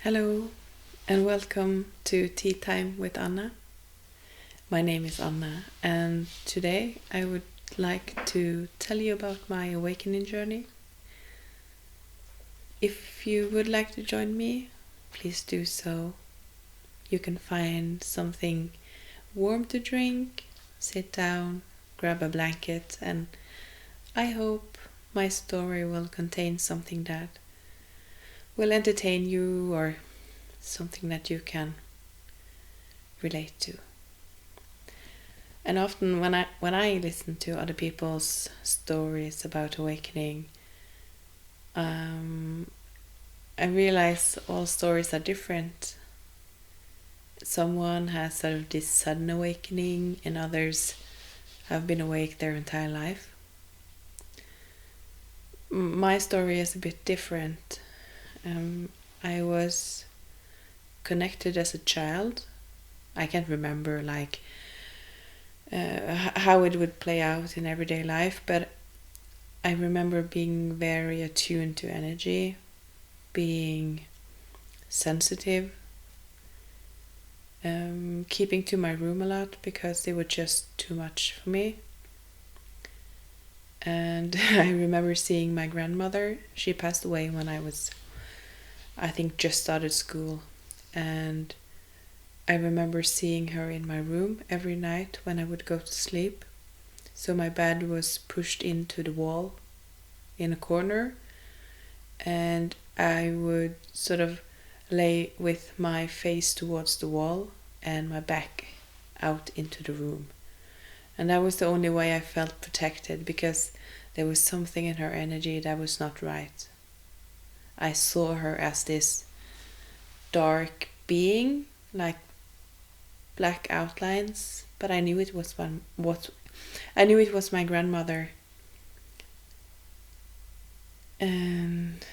Hello and welcome to Teatime with Anna. My name is Anna and today I would like to tell you about my awakening journey. If you would like to join me, please do so. You can find something warm to drink, sit down, grab a blanket, and I hope my story will contain something that will entertain you or something that you can relate to. And often when I listen to other people's stories about awakening, I realize all stories are different. Someone has sort of this sudden awakening, and others have been awake their entire life. My story is a bit different. I was connected as a child. I can't remember how it would play out in everyday life, but I remember being very attuned to energy, being sensitive, keeping to my room a lot because it was just too much for me. And I remember seeing my grandmother. She passed away when I was, I think, just started school. And I remember seeing her in my room every night when I would go to sleep. So my bed was pushed into the wall in a corner, and I would sort of lay with my face towards the wall and my back out into the room. And that was the only way I felt protected, because there was something in her energy that was not right. I saw her as this dark being, like black outlines, but I knew it was my grandmother. And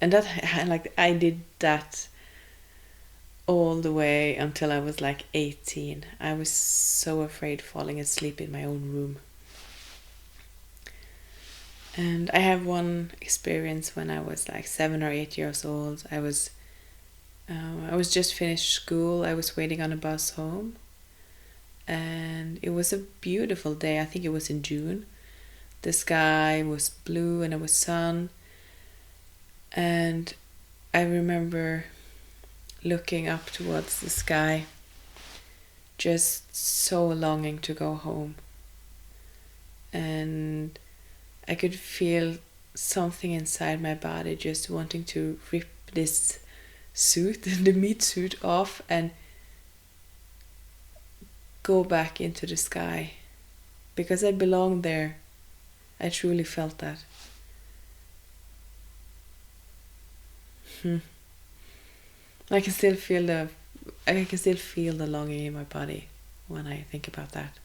that I did that all the way until I was like 18. I was so afraid falling asleep in my own room. And I have one experience when I was like 7 or 8 years old. I was just finished school. I was waiting on a bus home, and it was a beautiful day. I think it was in June. The sky was blue and it was sun, and I remember looking up towards the sky, just so longing to go home. And I could feel something inside my body just wanting to rip this suit, the meat suit, off and go back into the sky, because I belonged there. I truly felt that. I can still feel the longing in my body when I think about that.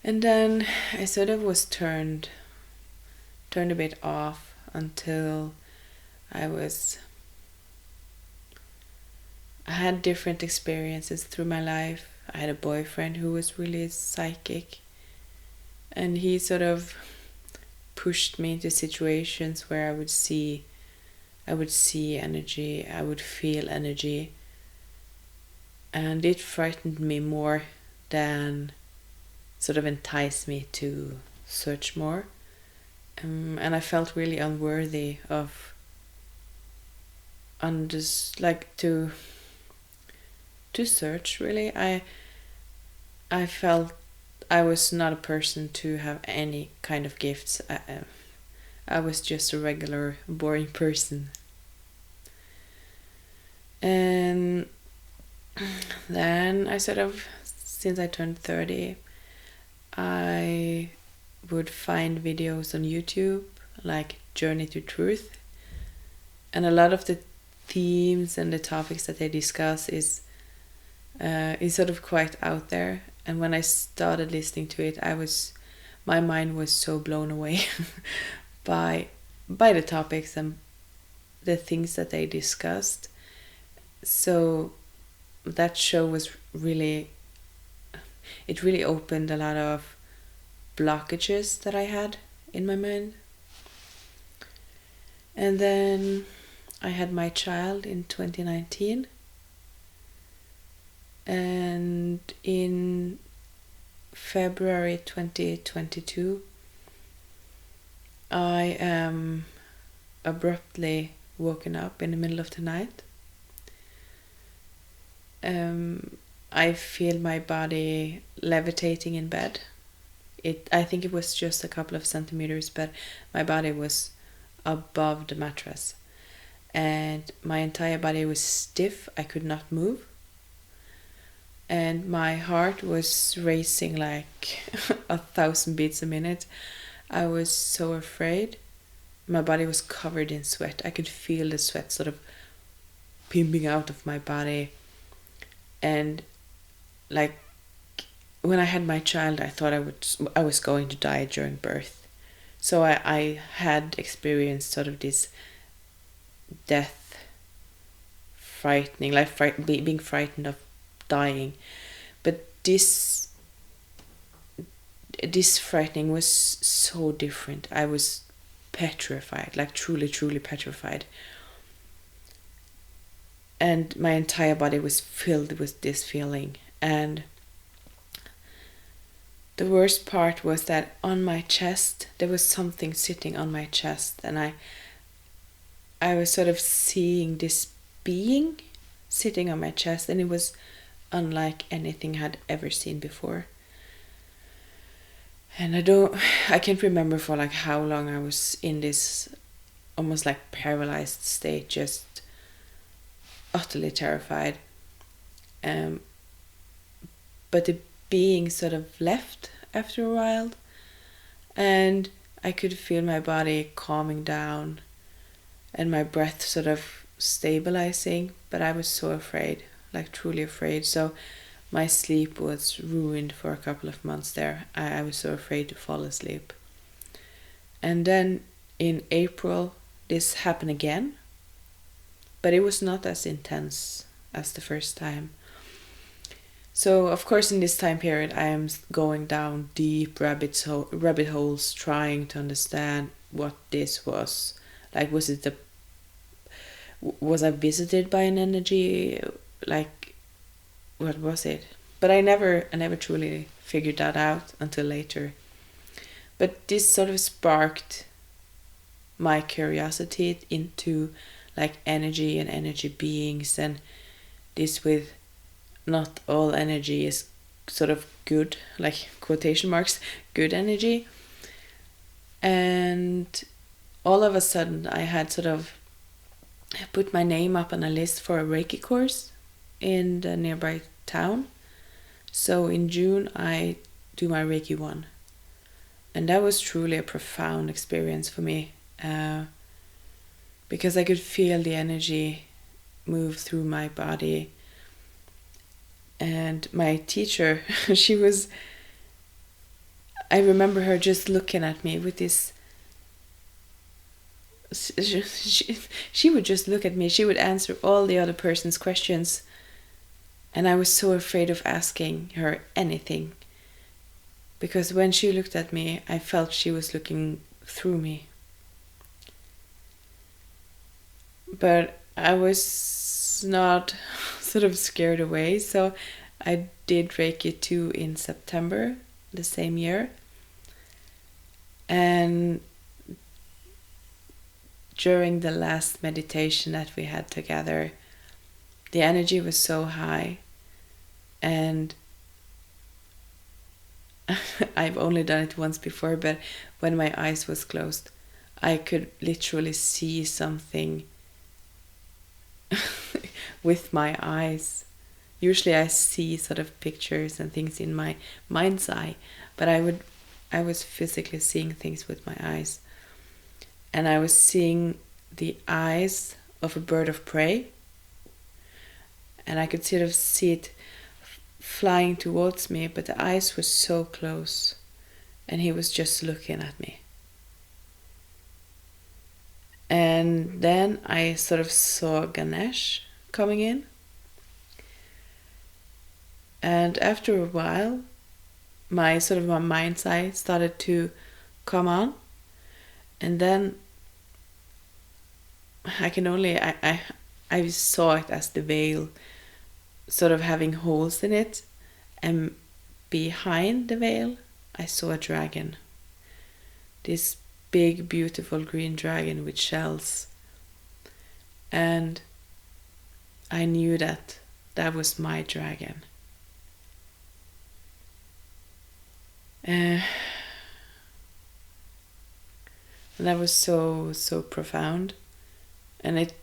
And then I sort of was turned a bit off until I had different experiences through my life. I had a boyfriend who was really psychic, and he sort of pushed me into situations where I would see energy, I would feel energy, and it frightened me more than sort of enticed me to search more. And I felt really unworthy of to search, really. I felt I was not a person to have any kind of gifts. I was just a regular, boring person. And then I sort of, since I turned 30, I would find videos on YouTube, like Journey to Truth. And a lot of the themes and the topics that they discuss is sort of quite out there. And when I started listening to it, my mind was so blown away by the topics and the things that they discussed. So that show was really opened a lot of blockages that I had in my mind. And then I had my child in 2019, and in February 2022 I am abruptly woken up in the middle of the night. I feel my body levitating in bed. I think it was just a couple of centimeters, but my body was above the mattress. And my entire body was stiff. I could not move. And my heart was racing like 1,000 beats a minute. I was so afraid. My body was covered in sweat. I could feel the sweat sort of pimping out of my body. And like when I had my child, I thought I was going to die during birth. So I had experienced sort of this death frightening, like being frightened of dying. But this frightening was so different. I was petrified, like truly, truly petrified. And my entire body was filled with this feeling. And the worst part was that on my chest, there was something sitting on my chest. And I was sort of seeing this being sitting on my chest. And it was unlike anything I'd ever seen before. And I can't remember for like how long I was in this almost like paralyzed state, just utterly terrified. But the being sort of left after a while, and I could feel my body calming down and my breath sort of stabilizing, but I was so afraid, like truly afraid. So my sleep was ruined for a couple of months there. I was so afraid to fall asleep. And then in April, this happened again, but it was not as intense as the first time. So, of course, in this time period, I am going down deep rabbit holes, trying to understand what this was. Like, was I visited by an energy? Like, what was it? But I never truly figured that out until later. But this sort of sparked my curiosity into like energy and energy beings, and this with not all energy is sort of good, like quotation marks, good energy. And all of a sudden I had sort of put my name up on a list for a Reiki course in the nearby town. So in June I do my Reiki 1. And that was truly a profound experience for me, because I could feel the energy move through my body. And my teacher, I remember her just looking at me with this, she would just look at me. She would answer all the other person's questions. And I was so afraid of asking her anything. Because when she looked at me, I felt she was looking through me. But I was not sort of scared away, so I did Reiki 2 in September the same year. And during the last meditation that we had together, the energy was so high, and I've only done it once before, but when my eyes was closed, I could literally see something with my eyes. Usually I see sort of pictures and things in my mind's eye, but I was physically seeing things with my eyes. And I was seeing the eyes of a bird of prey, and I could sort of see it flying towards me, but the eyes were so close, and he was just looking at me. And then I sort of saw Ganesh coming in. And after a while, my mind's eye started to come on. And then I can only I saw it as the veil sort of having holes in it, and behind the veil I saw a dragon. This big beautiful green dragon with shells. And I knew that that was my dragon. And that was so profound, and it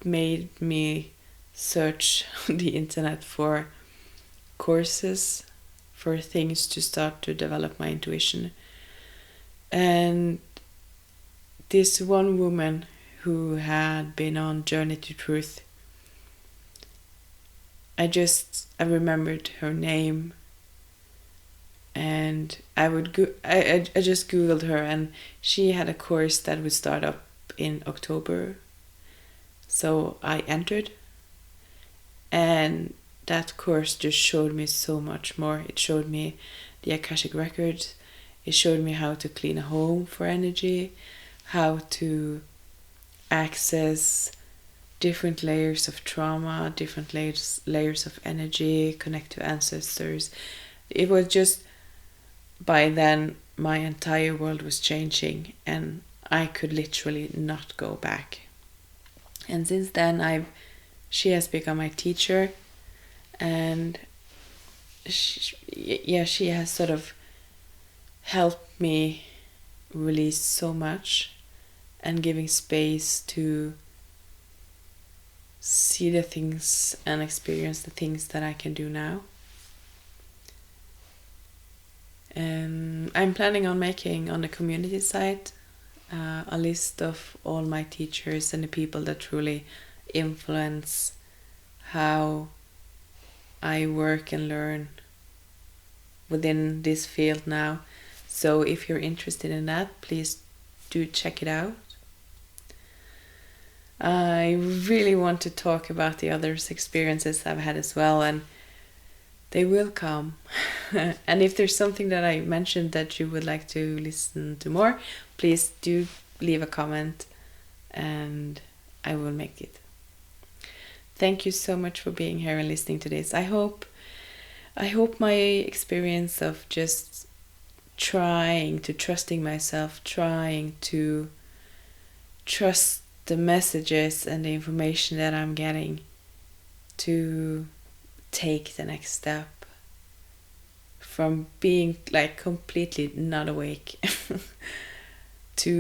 made me search on the internet for courses, for things to start to develop my intuition. And this one woman who had been on Journey to Truth, I remembered her name, and I just googled her, and she had a course that would start up in October. So I entered, and that course just showed me so much more. It showed me the Akashic records. It showed me how to clean a home for energy, how to access different layers of trauma, different layers of energy, connect to ancestors. It was just, by then, my entire world was changing, and I could literally not go back. And since then, she has become my teacher, and she has sort of helped me release so much, and giving space to see the things and experience the things that I can do now. And I'm planning on making on the community site a list of all my teachers and the people that truly influence how I work and learn within this field now. So if you're interested in that, please do check it out. I really want to talk about the others' experiences I've had as well, and they will come. And if there's something that I mentioned that you would like to listen to more, please do leave a comment and I will make it. Thank you so much for being here and listening to this. I hope my experience of just trusting myself, trying to trust the messages and the information that I'm getting to take the next step from being like completely not awake to